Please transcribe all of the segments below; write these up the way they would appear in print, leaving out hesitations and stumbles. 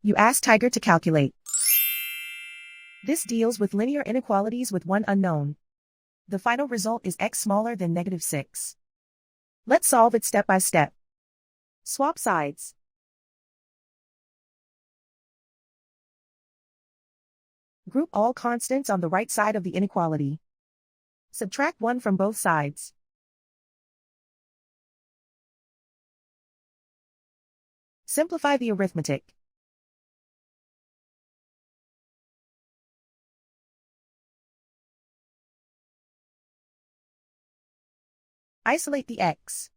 You ask Tiger to calculate. This deals with linear inequalities with one unknown. The final result is x smaller than -6. Let's solve it step by step. Swap sides. Group all constants on the right side of the inequality. Subtract 1 from both sides. Simplify the arithmetic. Isolate the x.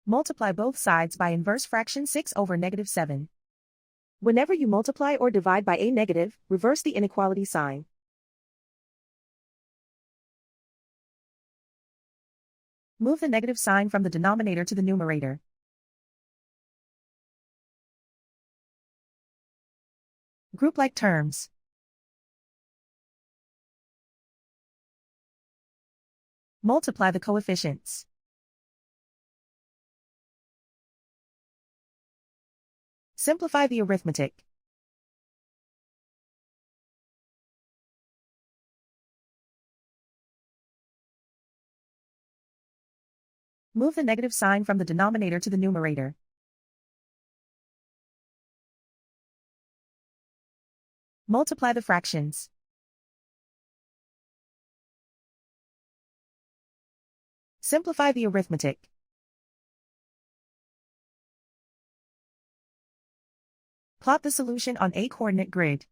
Multiply both sides by inverse fraction 6 over -7. Whenever you multiply or divide by a negative, reverse the inequality sign. Move the negative sign from the denominator to the numerator. Group like terms. Multiply the coefficients. Simplify the arithmetic. Move the negative sign from the denominator to the numerator. Multiply the fractions. Simplify the arithmetic. Plot the solution on a coordinate grid.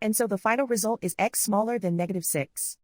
And so the final result is x smaller than -6.